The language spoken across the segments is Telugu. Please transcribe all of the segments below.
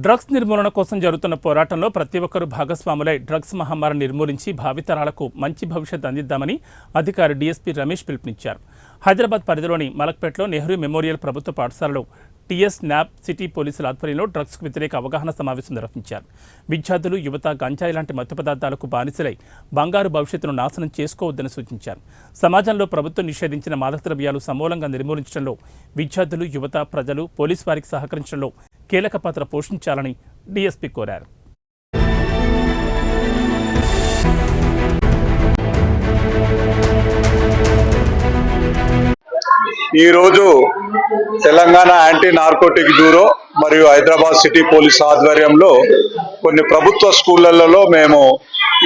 డ్రగ్స్ నిర్మూలన కోసం జరుగుతున్న పోరాటంలో ప్రతి ఒక్కరూ భాగస్వాములై డ్రగ్స్ మహమ్మారిని నిర్మూలించి భావితరాలకు మంచి భవిష్యత్తు అందిద్దామని అధికారి డీఎస్పీ రమేష్ పిలుపునిచ్చారు. హైదరాబాద్ పరిధిలోని మలక్పేటలో నెహ్రూ మెమోరియల్ ప్రభుత్వ పాఠశాలలో టీఎస్ న్యాప్ సిటీ పోలీసుల ఆధ్వర్యంలో డ్రగ్స్కు వ్యతిరేక అవగాహన సమావేశం నిర్వహించారు. విద్యార్థులు యువత గంజాయి లాంటి మత్తు పదార్థాలకు బానిసలై బంగారు భవిష్యత్తును నాశనం చేసుకోవద్దని సూచించారు. సమాజంలో ప్రభుత్వం నిషేధించిన మాదక ద్రవ్యాలు సమూలంగా నిర్మూలించడంలో విద్యార్థులు, యువత, ప్రజలు, పోలీసు వారికి సహకరించడంలో కీలక పాత్ర పోషించాలని డీఎస్పీ కోరారు. ఈరోజు తెలంగాణ యాంటీ నార్కోటిక్ బ్యూరో మరియు హైదరాబాద్ సిటీ పోలీస్ ఆధ్వర్యంలో కొన్ని ప్రభుత్వ స్కూళ్లలో మేము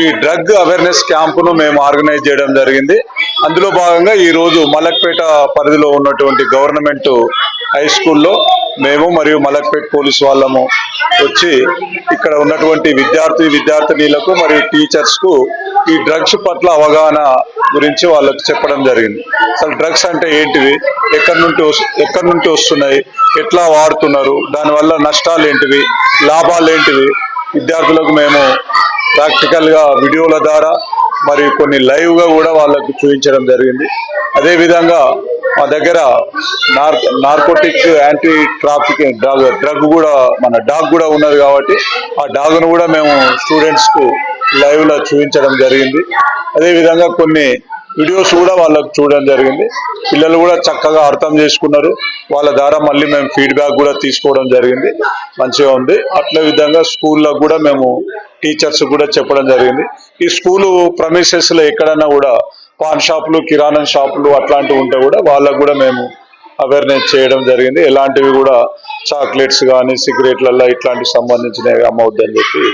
ఈ డ్రగ్ అవేర్నెస్ క్యాంపును మేము ఆర్గనైజ్ చేయడం జరిగింది. అందులో భాగంగా ఈరోజు మలక్పేట పరిధిలో ఉన్నటువంటి గవర్నమెంట్ హై స్కూల్లో మేము మరియు మలక్పేట పోలీస్ వాళ్ళము వచ్చి ఇక్కడ ఉన్నటువంటి విద్యార్థినీలకు మరియు టీచర్స్కు ఈ డ్రగ్స్ పట్ల అవగాహన గురించి వాళ్ళకు చెప్పడం జరిగింది. అసలు డ్రగ్స్ అంటే ఏంటివి, ఎక్కడి నుండి వస్తున్నాయి, ఎట్లా వాడుతున్నారు, దానివల్ల నష్టాలు ఏంటివి, లాభాలు ఏంటివి విద్యార్థులకు మేము ప్రాక్టికల్గా వీడియోల ద్వారా మరియు కొన్ని లైవ్గా కూడా వాళ్ళకు చూపించడం జరిగింది. అదేవిధంగా మా దగ్గర నార్కోటిక్ యాంటీ ట్రాఫికింగ్ డ్రగ్ కూడా మన డాగ్ కూడా ఉన్నది కాబట్టి ఆ డాగ్ను కూడా మేము స్టూడెంట్స్కు లైవ్లో చూపించడం జరిగింది. అదేవిధంగా కొన్ని వీడియోస్ కూడా వాళ్ళకు చూడడం జరిగింది. పిల్లలు కూడా చక్కగా అర్థం చేసుకున్నారు. వాళ్ళ ద్వారా మళ్ళీ మేము ఫీడ్బ్యాక్ కూడా తీసుకోవడం జరిగింది. మంచిగా ఉంది. అట్లే విధంగా స్కూల్లో కూడా మేము టీచర్స్ కూడా చెప్పడం జరిగింది. ఈ స్కూలు ప్రమిసెస్లో ఎక్కడన్నా కూడా పాన్ షాపులు, కిరాణా షాపులు అట్లాంటివి ఉంటే కూడా వాళ్ళకు కూడా మేము అవేర్నెస్ చేయడం జరిగింది. ఎలాంటివి కూడా చాక్లెట్స్ కానీ సిగరెట్లలో ఇట్లాంటివి సంబంధించినవి అమ్మవద్దని చెప్పి